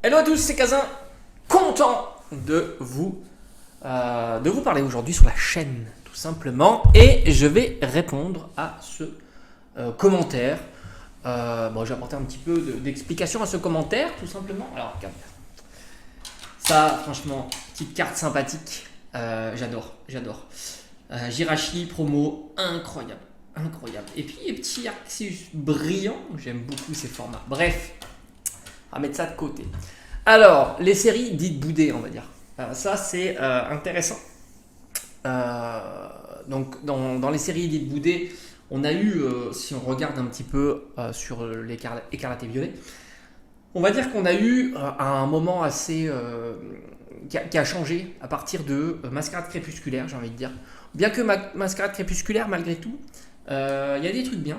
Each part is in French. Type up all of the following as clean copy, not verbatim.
Hello à tous, c'est Kazin, content de vous parler aujourd'hui sur la chaîne, tout simplement. Et je vais répondre à ce commentaire. Je vais apporter un petit peu d'explication à ce commentaire, tout simplement. Alors, regarde. Ça, franchement, petite carte sympathique. J'adore. Jirachi promo, incroyable. Et puis, les petits Arceus brillants, j'aime beaucoup ces formats. Bref, on va mettre ça de côté. Alors, les séries dites boudées, on va dire. Ça, c'est intéressant. Donc, dans les séries dites boudées, on a eu, si on regarde un petit peu sur l'écarlate et violet, on va dire qu'on a eu un moment assez qui a changé à partir de Mascarade crépusculaire, j'ai envie de dire. Bien que Mascarade crépusculaire, malgré tout, il y a des trucs bien.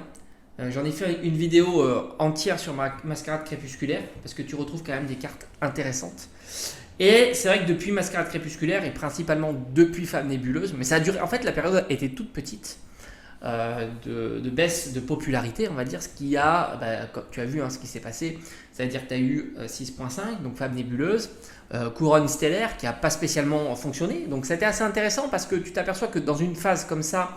J'en ai fait une vidéo entière sur ma Mascarade crépusculaire parce que tu retrouves quand même des cartes intéressantes. Et c'est vrai que depuis Mascarade crépusculaire et principalement depuis Fable nébuleuse, mais ça a duré. En fait, la période était toute petite de baisse de popularité, on va dire. Ce qui a, comme tu as vu ce qui s'est passé, c'est-à-dire que tu as eu 6.5, donc Fable nébuleuse, Couronne stellaire qui n'a pas spécialement fonctionné. Donc c'était assez intéressant parce que tu t'aperçois que dans une phase comme ça,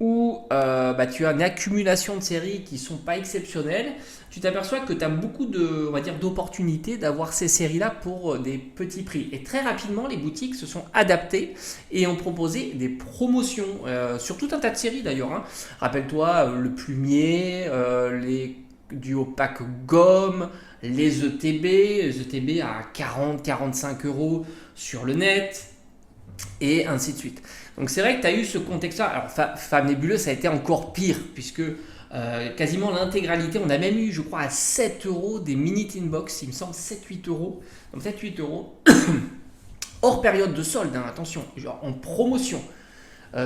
où tu as une accumulation de séries qui ne sont pas exceptionnelles, tu t'aperçois que tu as beaucoup d'opportunités d'avoir ces séries-là pour des petits prix. Et très rapidement, les boutiques se sont adaptées et ont proposé des promotions sur tout un tas de séries d'ailleurs. Rappelle-toi le plumier, les duo pack gomme, les ETB à 40-45 euros sur le net, et ainsi de suite. Donc c'est vrai que tu as eu ce contexte-là. Alors Fable nébuleuse, ça a été encore pire, puisque quasiment l'intégralité, on a même eu, je crois, à 7 euros des mini tin box, il me semble 7-8 euros. Donc 7-8 euros, hors période de solde, attention, genre en promotion.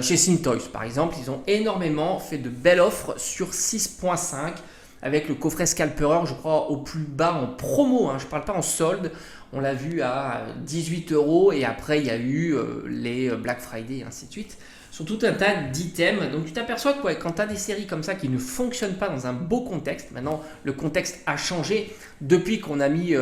Chez Syntoys, par exemple, ils ont énormément fait de belles offres sur 6.5, avec le coffret Scalperer, je crois, au plus bas en promo, je ne parle pas en solde. On l'a vu à 18 euros et après il y a eu les Black Friday et ainsi de suite, sur tout un tas d'items. Donc tu t'aperçois que quand tu as des séries comme ça qui ne fonctionnent pas dans un beau contexte, maintenant le contexte a changé depuis qu'on a mis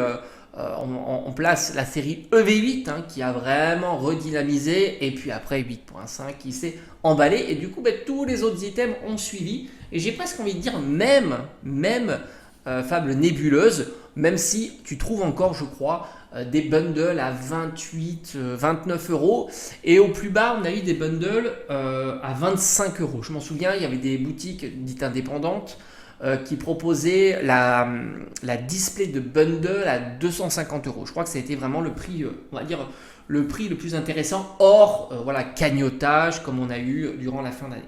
en place la série EV8 qui a vraiment redynamisé, et puis après 8.5 qui s'est emballé, et du coup tous les autres items ont suivi, et j'ai presque envie de dire même Fable nébuleuse, même si tu trouves encore, je crois, des bundles à 29 euros, et au plus bas on a eu des bundles à 25 euros. Je m'en souviens, il y avait des boutiques dites indépendantes qui proposaient la display de bundle à 250 euros. Je crois que ça a été vraiment le prix, on va dire, le prix le plus intéressant, hors cagnotage comme on a eu durant la fin d'année.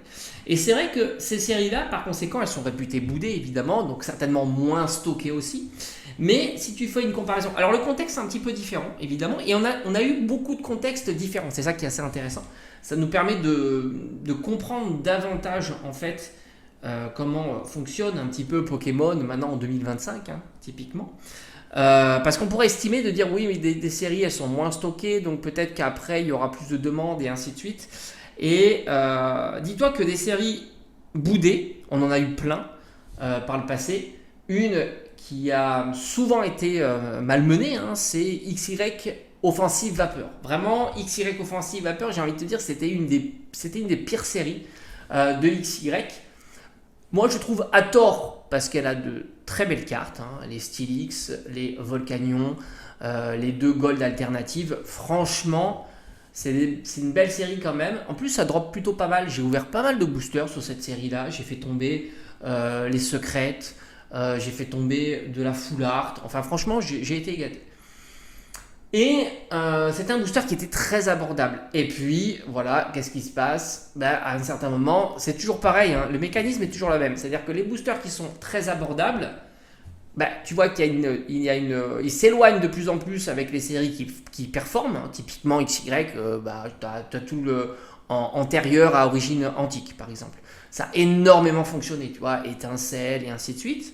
Et c'est vrai que ces séries-là, par conséquent, elles sont réputées boudées, évidemment, donc certainement moins stockées aussi. Mais si tu fais une comparaison, alors le contexte est un petit peu différent, évidemment, et on a eu beaucoup de contextes différents. C'est ça qui est assez intéressant. Ça nous permet de comprendre davantage, en fait, comment fonctionne un petit peu Pokémon maintenant en 2025, typiquement. Parce qu'on pourrait estimer de dire oui, mais des séries elles sont moins stockées, donc peut-être qu'après il y aura plus de demandes et ainsi de suite. Et dis-toi que des séries boudées, on en a eu plein par le passé. Une qui a souvent été malmenée, c'est XY Offensive Vapeur. Vraiment, XY Offensive Vapeur, j'ai envie de te dire, c'était une des pires séries de XY. Moi, je trouve à tort, parce qu'elle a de très belles cartes, les Stylix, les Volcanion, les 2 Gold alternatives. Franchement, c'est une belle série quand même. En plus, ça drop plutôt pas mal. J'ai ouvert pas mal de boosters sur cette série-là. J'ai fait tomber les secrètes, j'ai fait tomber de la full art. Enfin, franchement, j'ai été gâté. Et c'était un booster qui était très abordable. Et puis, voilà, qu'est-ce qui se passe ? À un certain moment, c'est toujours pareil, le mécanisme est toujours le même. C'est-à-dire que les boosters qui sont très abordables, tu vois qu'ils s'éloignent de plus en plus avec les séries qui performent. Typiquement, XY, tu as tout le antérieur à origine antique, par exemple. Ça a énormément fonctionné, tu vois, étincelle et ainsi de suite,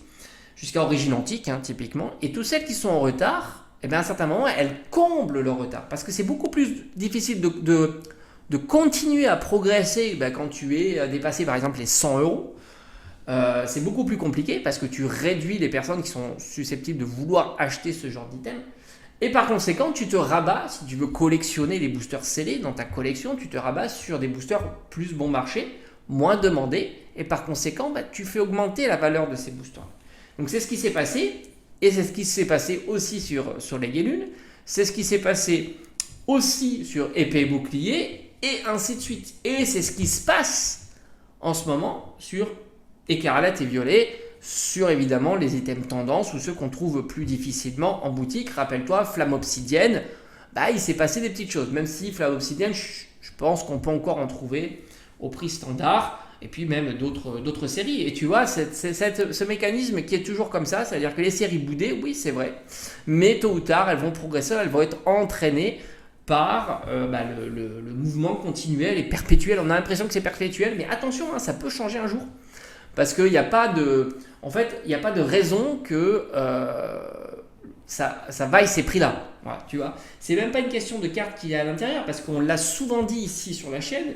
jusqu'à origine antique, typiquement. Et toutes celles qui sont en retard, à un certain moment, elles comblent leur retard. Parce que c'est beaucoup plus difficile de continuer à progresser quand tu es dépassé, par exemple, les 100 euros. c'est beaucoup plus compliqué parce que tu réduis les personnes qui sont susceptibles de vouloir acheter ce genre d'item. Et par conséquent, tu te rabats, si tu veux collectionner les boosters scellés dans ta collection, tu te rabats sur des boosters plus bon marché, moins demandés, et par conséquent, tu fais augmenter la valeur de ces boosters. Donc c'est ce qui s'est passé, et c'est ce qui s'est passé aussi sur les Guélunes, c'est ce qui s'est passé aussi sur épée et bouclier, et ainsi de suite. Et c'est ce qui se passe en ce moment sur écarlate et violet, sur évidemment les items tendance ou ceux qu'on trouve plus difficilement en boutique. Rappelle-toi, Flamme Obsidienne, il s'est passé des petites choses. Même si Flamme Obsidienne, je pense qu'on peut encore en trouver au prix standard. Et puis même d'autres séries. Et tu vois, ce mécanisme qui est toujours comme ça, c'est-à-dire que les séries boudées, oui c'est vrai, mais tôt ou tard, elles vont progresser, elles vont être entraînées par le mouvement continuel et perpétuel. On a l'impression que c'est perpétuel, mais attention, ça peut changer un jour. Parce qu'il n'y a pas de... En fait, il n'y a pas de raison que ça vaille ces prix-là. Voilà, tu vois. C'est même pas une question de carte qu'il y a à l'intérieur, parce qu'on l'a souvent dit ici sur la chaîne,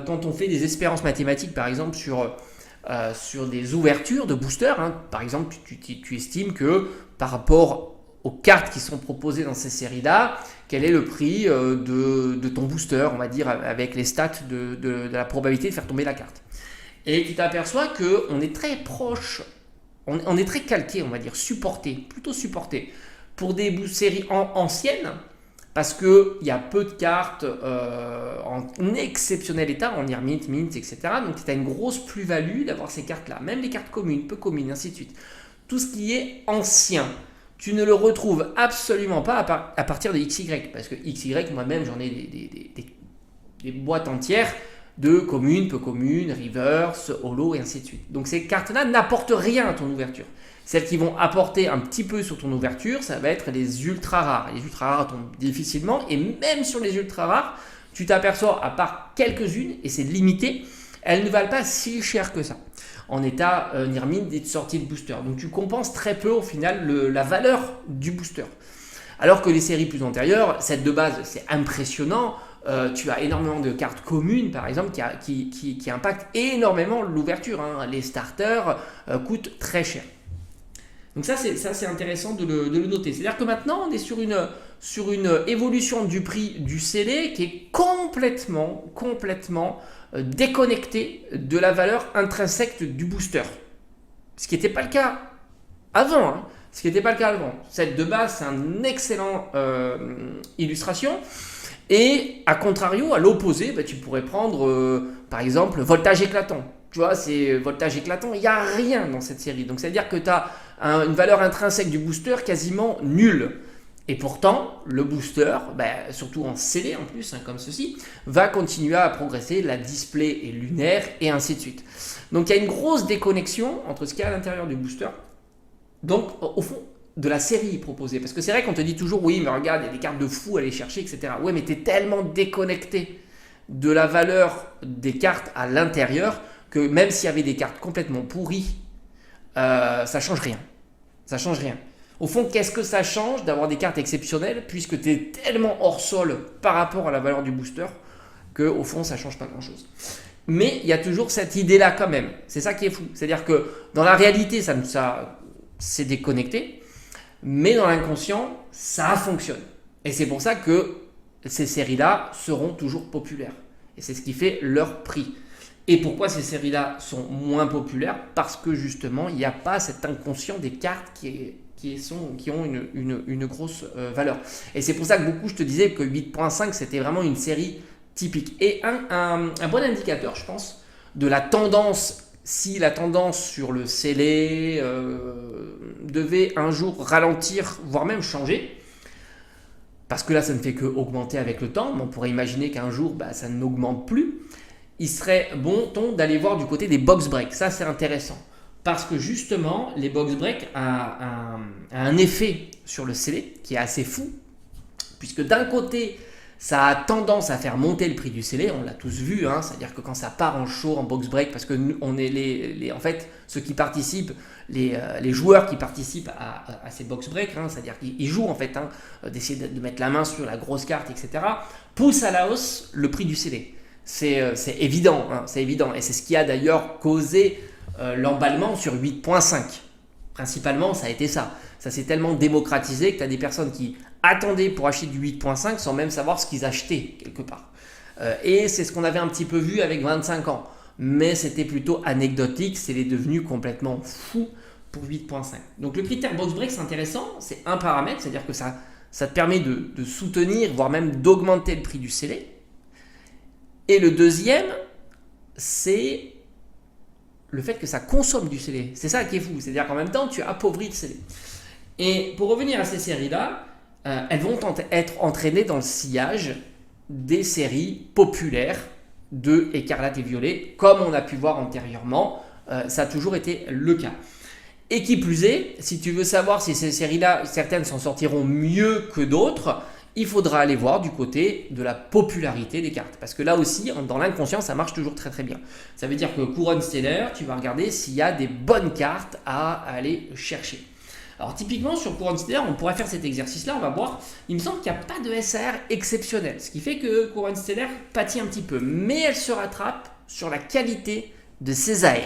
quand on fait des espérances mathématiques, par exemple, sur des ouvertures de boosters, par exemple, tu estimes que par rapport aux cartes qui sont proposées dans ces séries-là, quel est le prix de ton booster, on va dire, avec les stats de la probabilité de faire tomber la carte. Et tu t'aperçois qu'on est très proche, on est très calqué, on va dire, plutôt supporté, pour des séries anciennes, parce qu'il y a peu de cartes en exceptionnel état, en mint, etc. Donc tu as une grosse plus-value d'avoir ces cartes-là, même les cartes communes, peu communes, ainsi de suite. Tout ce qui est ancien, tu ne le retrouves absolument pas à partir de XY, parce que XY, moi-même, j'en ai des boîtes entières, de communes, peu communes, reverse, holo et ainsi de suite. Donc ces cartes-là n'apportent rien à ton ouverture. Celles qui vont apporter un petit peu sur ton ouverture, ça va être les ultra rares. Les ultra rares tombent difficilement et même sur les ultra rares, tu t'aperçois, à part quelques-unes, et c'est limité, elles ne valent pas si cher que ça. En état Nirmin des sorties de booster. Donc tu compenses très peu au final la valeur du booster. Alors que les séries plus antérieures, celle de base, c'est impressionnant. Tu as énormément de cartes communes, par exemple, qui impactent énormément l'ouverture. Les starters coûtent très cher. Donc ça, c'est intéressant de le noter. C'est-à-dire que maintenant, on est sur une évolution du prix du scellé qui est complètement déconnectée de la valeur intrinsèque du booster. Ce qui n'était pas le cas avant. Celle de base, c'est une excellente illustration. Et à contrario, à l'opposé, tu pourrais prendre par exemple voltage éclatant. Tu vois, c'est voltage éclatant, il n'y a rien dans cette série. Donc, c'est-à-dire que tu as une valeur intrinsèque du booster quasiment nulle. Et pourtant, le booster, surtout en scellé en plus, comme ceci, va continuer à progresser, la display est lunaire et ainsi de suite. Donc, il y a une grosse déconnexion entre ce qu'il y a à l'intérieur du booster. Donc, au fond, de la série proposée. Parce que c'est vrai qu'on te dit toujours, oui, mais regarde, il y a des cartes de fou à aller chercher, etc. Ouais, mais tu es tellement déconnecté de la valeur des cartes à l'intérieur que même s'il y avait des cartes complètement pourries, ça change rien. Ça change rien. Au fond, qu'est-ce que ça change d'avoir des cartes exceptionnelles puisque tu es tellement hors sol par rapport à la valeur du booster qu'au fond, ça ne change pas grand-chose. Mais il y a toujours cette idée-là quand même. C'est ça qui est fou. C'est-à-dire que dans la réalité, ça c'est déconnecté. Mais dans l'inconscient, ça fonctionne. Et c'est pour ça que ces séries-là seront toujours populaires. Et c'est ce qui fait leur prix. Et pourquoi ces séries-là sont moins populaires? Parce que justement, il n'y a pas cet inconscient des cartes qui ont une grosse valeur. Et c'est pour ça que beaucoup, je te disais que 8.5, c'était vraiment une série typique. Et un bon indicateur, je pense, de la tendance, si la tendance sur le scellé devait un jour ralentir, voire même changer, parce que là, ça ne fait qu'augmenter avec le temps, mais on pourrait imaginer qu'un jour, ça n'augmente plus, il serait bon ton d'aller voir du côté des box breaks. Ça, c'est intéressant. Parce que justement, les box breaks a un effet sur le scellé qui est assez fou, puisque d'un côté, ça a tendance à faire monter le prix du scellé, on l'a tous vu, c'est-à-dire que quand ça part en show, en box break, parce que on est en fait, ceux qui participent, les joueurs qui participent à ces box breaks, c'est-à-dire qu'ils jouent en fait, d'essayer de mettre la main sur la grosse carte, etc., poussent à la hausse le prix du scellé. C'est évident, c'est évident, et c'est ce qui a d'ailleurs causé l'emballement sur 8.5. Principalement, ça a été ça. Ça s'est tellement démocratisé que tu as des personnes qui attendaient pour acheter du 8.5 sans même savoir ce qu'ils achetaient quelque part. Et c'est ce qu'on avait un petit peu vu avec 25 ans. Mais c'était plutôt anecdotique, c'est devenu complètement fou pour 8.5. Donc le critère box break, c'est intéressant, c'est un paramètre, c'est-à-dire que ça te permet de soutenir, voire même d'augmenter le prix du scellé. Et le deuxième, c'est le fait que ça consomme du scellé. C'est ça qui est fou, c'est-à-dire qu'en même temps, tu appauvris le scellé. Et pour revenir à ces séries-là, elles vont être entraînées dans le sillage des séries populaires de Écarlate et Violet, comme on a pu voir antérieurement, ça a toujours été le cas. Et qui plus est, si tu veux savoir si ces séries-là, certaines s'en sortiront mieux que d'autres, il faudra aller voir du côté de la popularité des cartes. Parce que là aussi, dans l'inconscient, ça marche toujours très très bien. Ça veut dire que Couronne Stellaire, tu vas regarder s'il y a des bonnes cartes à aller chercher. Alors typiquement sur Couronne Stellaire, on pourrait faire cet exercice-là, on va voir. Il me semble qu'il n'y a pas de SAR exceptionnel, ce qui fait que Couronne Stellaire pâtit un petit peu. Mais elle se rattrape sur la qualité de ses AR.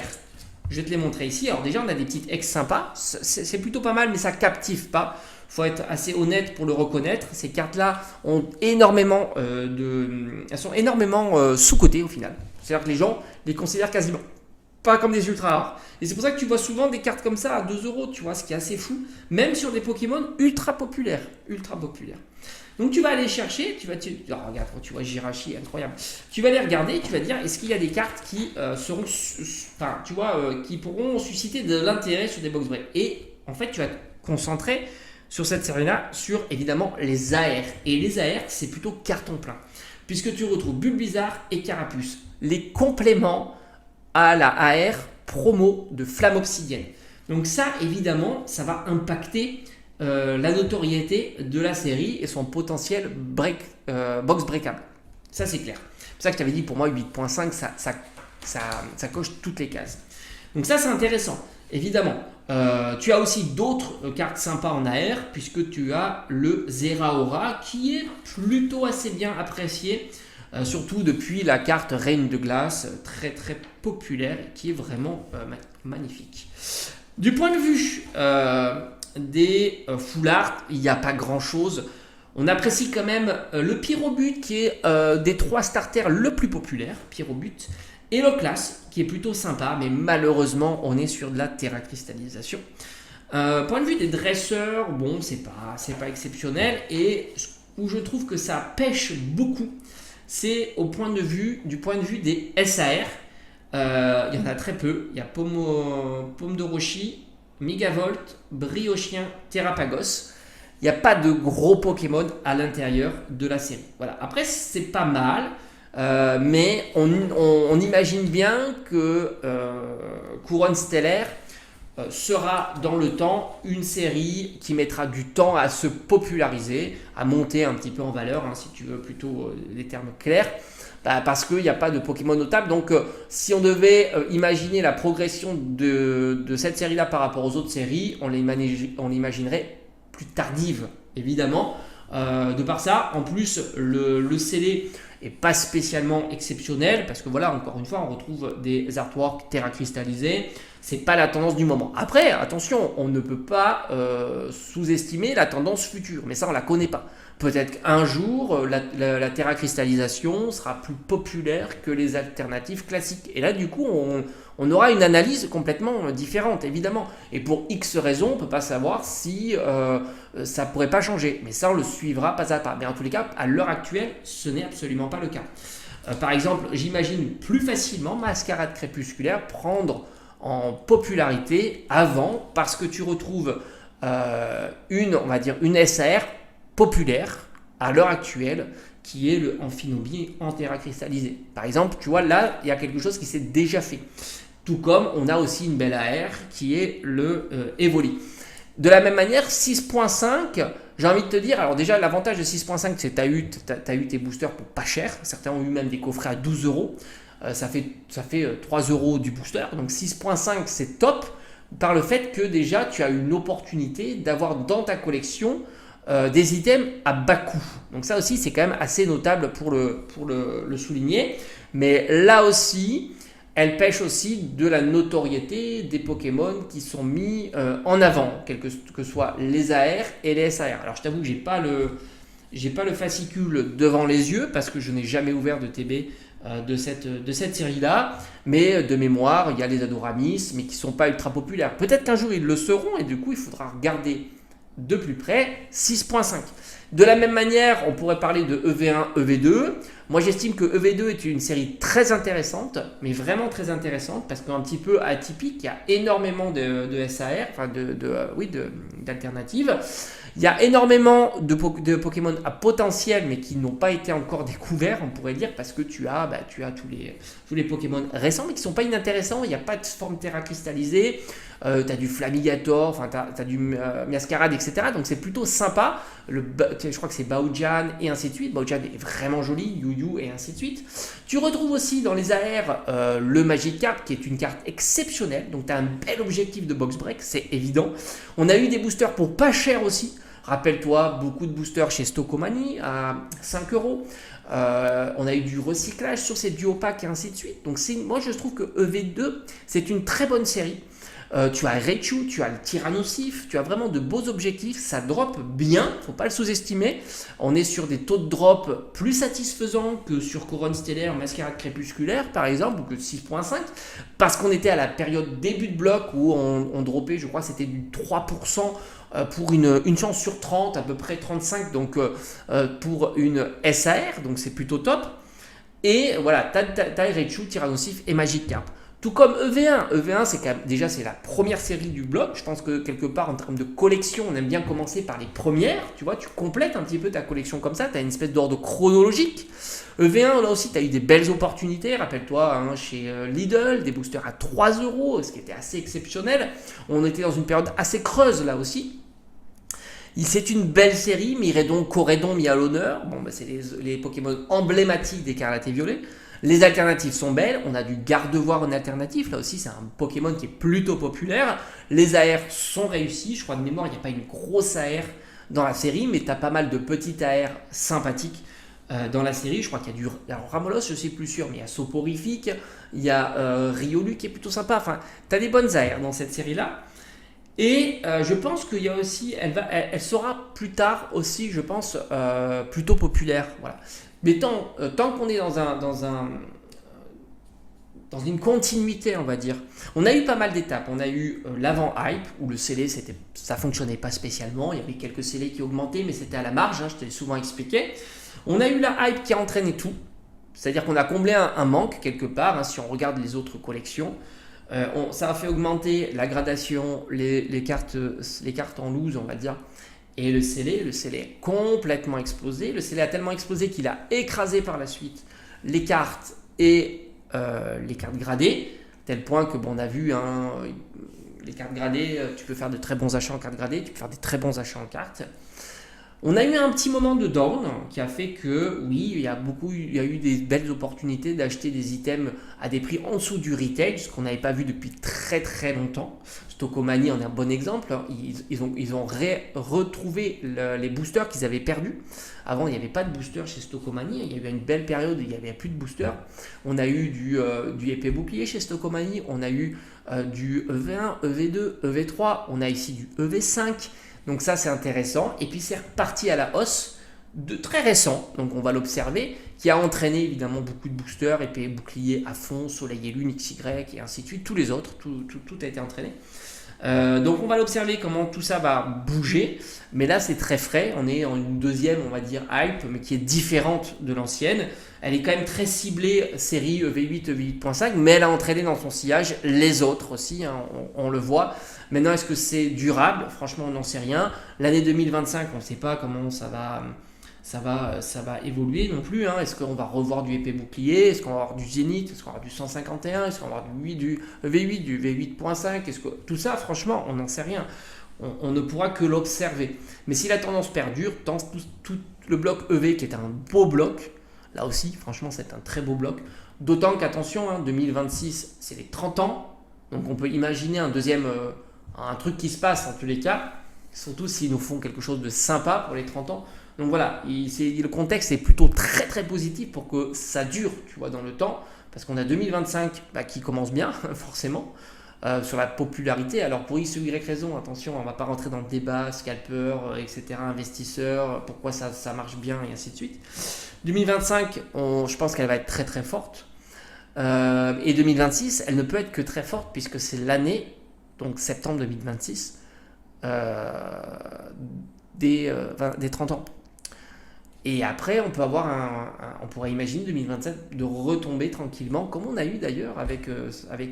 Je vais te les montrer ici. Alors déjà, on a des petites ex sympas. C'est plutôt pas mal, mais ça captive pas. Il faut être assez honnête pour le reconnaître. Ces cartes-là ont énormément elles sont énormément sous-cotées au final. C'est-à-dire que les gens les considèrent quasiment pas comme des ultra rares. Et c'est pour ça que tu vois souvent des cartes comme ça à 2 euros, tu vois, ce qui est assez fou. Même sur des Pokémon ultra populaires. Ultra populaires. Donc tu vas aller chercher, regarde, tu vois Jirachi, incroyable. Tu vas aller regarder, tu vas dire est-ce qu'il y a des cartes qui qui pourront susciter de l'intérêt sur des box breaks. Et en fait, tu vas te concentrer sur cette série-là, sur évidemment les AR. Et les AR, c'est plutôt carton plein. Puisque tu retrouves Bulbizarre et Carapuce. Les compléments à la AR promo de Flamme Obsidienne. Donc ça, évidemment, ça va impacter la notoriété de la série et son potentiel box breakable. Ça, c'est clair. C'est pour ça que je t'avais dit, pour moi, 8.5, ça coche toutes les cases. Donc ça, c'est intéressant. Évidemment, tu as aussi d'autres cartes sympas en AR, puisque tu as le Zeraora, qui est plutôt assez bien apprécié, surtout depuis la carte Reine de Glace, très très populaire, qui est vraiment magnifique. Du point de vue des full art, il n'y a pas grand chose. On apprécie quand même le Pyrobut qui est des 3 starters le plus populaire, Pyrobut, et le Classe qui est plutôt sympa, mais malheureusement on est sur de la terracristallisation. Point de vue des dresseurs, bon, c'est pas exceptionnel, et où je trouve que ça pêche beaucoup, c'est du point de vue des SAR. Il y en a très peu. Il y a Pomme de Roshi, Megavolt, Briochien, Terrapagos. Il n'y a pas de gros Pokémon à l'intérieur de la série. Voilà. Après, c'est pas mal, mais on imagine bien que Couronne Stellaire sera dans le temps une série qui mettra du temps à se populariser, à monter un petit peu en valeur, si tu veux plutôt des termes clairs. Parce qu'il n'y a pas de Pokémon notable. Donc, si on devait imaginer la progression de cette série-là par rapport aux autres séries, on l'imaginerait plus tardive, évidemment. De par ça, en plus, le scellé n'est pas spécialement exceptionnel, parce que voilà, encore une fois, on retrouve des artworks terracristallisés. C'est pas la tendance du moment. Après, attention, on ne peut pas sous-estimer la tendance future, mais ça, on la connaît pas. Peut-être qu'un jour, la terracristallisation sera plus populaire que les alternatives classiques. Et là, du coup, on aura une analyse complètement différente, évidemment. Et pour X raisons, on ne peut pas savoir si ça ne pourrait pas changer. Mais ça, on le suivra pas à pas. Mais en tous les cas, à l'heure actuelle, ce n'est absolument pas le cas. Par exemple, j'imagine plus facilement Mascarade Crépusculaire prendre en popularité avant, parce que tu retrouves une SAR populaire à l'heure actuelle qui est le Amphinobie en terracristallisé. Par exemple, tu vois, là, il y a quelque chose qui s'est déjà fait. Tout comme on a aussi une belle AR qui est le Evoli. De la même manière, 6.5, j'ai envie de te dire, alors déjà, l'avantage de 6.5, c'est que tu as eu tes boosters pour pas cher. Certains ont eu même des coffrets à 12 euros. Ça fait 3 euros du booster. Donc 6.5, c'est top par le fait que déjà, tu as une opportunité d'avoir dans ta collection des items à bas coût. Donc ça aussi, c'est quand même assez notable pour le souligner. Mais là aussi, elle pêche aussi de la notoriété des Pokémon qui sont mis en avant, quels que soient les AR et les SAR. Alors je t'avoue que j'ai pas le fascicule devant les yeux parce que je n'ai jamais ouvert de TB de cette série-là, mais de mémoire, il y a les Adoramis, mais qui ne sont pas ultra populaires. Peut-être qu'un jour ils le seront et du coup il faudra regarder de plus près 6.5. De la même manière, on pourrait parler de EV1, EV2. Moi, j'estime que EV2 est une série très intéressante, mais vraiment très intéressante, parce qu'un petit peu atypique, il y a énormément de SAR, enfin d'alternatives. Il y a énormément de Pokémon à potentiel, mais qui n'ont pas été encore découverts, on pourrait dire, parce que tu as tous les Pokémon récents, mais qui ne sont pas inintéressants. Il n'y a pas de forme terra cristallisée. Tu as du Flamigator, enfin tu as du Miascarade, etc. Donc c'est plutôt sympa. Je crois que c'est Baojan et ainsi de suite. Baojan est vraiment joli, Yu et ainsi de suite. Tu retrouves aussi dans les AR le Magikarp qui est une carte exceptionnelle. Donc tu as un bel objectif de box break, c'est évident. On a eu des boosters pour pas cher aussi. Rappelle-toi, beaucoup de boosters chez Stockomanie à 5 euros. On a eu du recyclage sur ces duo packs et ainsi de suite. Donc moi je trouve que EV2 c'est une très bonne série. Tu as Raichu, tu as le Tyrannosif, tu as vraiment de beaux objectifs, ça drop bien, faut pas le sous-estimer. On est sur des taux de drop plus satisfaisants que sur Couronne Stellaire, Mascarade Crépusculaire par exemple, ou que 6.5, parce qu'on était à la période début de bloc où on dropait, je crois c'était du 3% pour une chance sur 30, à peu près 35, donc pour une SAR, donc c'est plutôt top. Et voilà, t'as Raichu, Tyrannosif et Magikarp. Tout comme EV1. EV1, c'est déjà c'est la première série du bloc. Je pense que quelque part, en termes de collection, on aime bien commencer par les premières. Tu vois, tu complètes un petit peu ta collection comme ça. Tu as une espèce d'ordre chronologique. EV1, là aussi, tu as eu des belles opportunités. Rappelle-toi, chez Lidl, des boosters à 3 euros, ce qui était assez exceptionnel. On était dans une période assez creuse, là aussi. C'est une belle série. Miraidon, Corédon mis à l'honneur. Bon, c'est les Pokémon emblématiques d'Écarlate et Violet. Les alternatives sont belles, on a du Gardevoir en alternatif, là aussi c'est un Pokémon qui est plutôt populaire. Les AR sont réussis, je crois de mémoire il n'y a pas une grosse AR dans la série, mais tu as pas mal de petites AR sympathiques dans la série. Je crois qu'il y a du Ramolos, je ne suis plus sûr, mais il y a Soporifique, il y a Riolu qui est plutôt sympa, enfin tu as des bonnes AR dans cette série-là. Et je pense qu'il y a aussi, elle sera plus tard aussi, je pense, plutôt populaire. Voilà. Mais tant qu'on est dans une continuité, on va dire, on a eu pas mal d'étapes. On a eu l'avant-hype, où le scellé, ça fonctionnait pas spécialement. Il y avait quelques scellés qui augmentaient, mais c'était à la marge, je te l'ai souvent expliqué. On a eu la hype qui a entraîné tout. C'est-à-dire qu'on a comblé un manque quelque part, si on regarde les autres collections. Ça a fait augmenter la gradation, les cartes en loose, on va dire. Et le scellé est complètement explosé. Le scellé a tellement explosé qu'il a écrasé par la suite les cartes et les cartes gradées, tel point que on a vu les cartes gradées, tu peux faire de très bons achats en cartes gradées, tu peux faire des très bons achats en cartes. On a eu un petit moment de down qui a fait que, oui, il y a eu des belles opportunités d'acheter des items à des prix en dessous du retail, ce qu'on n'avait pas vu depuis très très longtemps. Stockomanie en est un bon exemple. Ils ont retrouvé les boosters qu'ils avaient perdus. Avant, il n'y avait pas de boosters chez Stockomanie. Il y a eu une belle période où il n'y avait plus de boosters. On a eu du épée bouclier chez Stockomanie. On a eu du EV1, EV2, EV3. On a ici du EV5. Donc ça, c'est intéressant. Et puis, c'est reparti à la hausse de très récent, donc on va l'observer, qui a entraîné évidemment beaucoup de boosters, épée bouclier à fond, soleil et lune, XY et ainsi de suite, tous les autres, tout a été entraîné. Donc on va l'observer comment tout ça va bouger, mais là c'est très frais, on est en une deuxième on va dire hype, mais qui est différente de l'ancienne. Elle est quand même très ciblée série EV8, EV8.5, mais elle a entraîné dans son sillage les autres aussi, on le voit. Maintenant est-ce que c'est durable? Franchement on n'en sait rien. L'année 2025 on ne sait pas comment ça va évoluer non plus. Est-ce qu'on va revoir du épée bouclier? Est-ce qu'on va avoir du Zénith? Est-ce qu'on va avoir du 151? Est-ce qu'on va avoir du V8, du V8.5? Tout ça, franchement, on n'en sait rien. On ne pourra que l'observer. Mais si la tendance perdure, tout le bloc EV qui est un beau bloc, là aussi, franchement, c'est un très beau bloc. D'autant qu'attention, 2026, c'est les 30 ans. Donc on peut imaginer un truc qui se passe en tous les cas. Surtout s'ils nous font quelque chose de sympa pour les 30 ans. Donc voilà, le contexte est plutôt très très positif pour que ça dure, tu vois, dans le temps. parce qu'on a 2025 qui commence bien, forcément, sur la popularité. Alors pour X ou Y raison, attention, on ne va pas rentrer dans le débat, scalper, etc., investisseurs, pourquoi ça marche bien et ainsi de suite. 2025, je pense qu'elle va être très très forte. Et 2026, elle ne peut être que très forte puisque c'est l'année, donc septembre 2026, des 30 ans. Et après, on peut avoir on pourrait imaginer 2027 de retomber tranquillement, comme on a eu d'ailleurs avec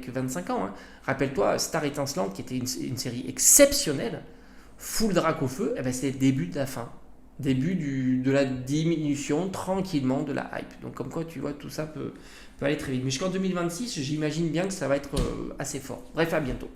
25 ans. Hein. Rappelle-toi, Star Étincelante, qui était une série exceptionnelle, full drac au feu, et ben c'est le début de la fin. Début de la diminution tranquillement de la hype. Donc comme quoi, tu vois, tout ça peut aller très vite. Mais jusqu'en 2026, j'imagine bien que ça va être assez fort. Bref, à bientôt.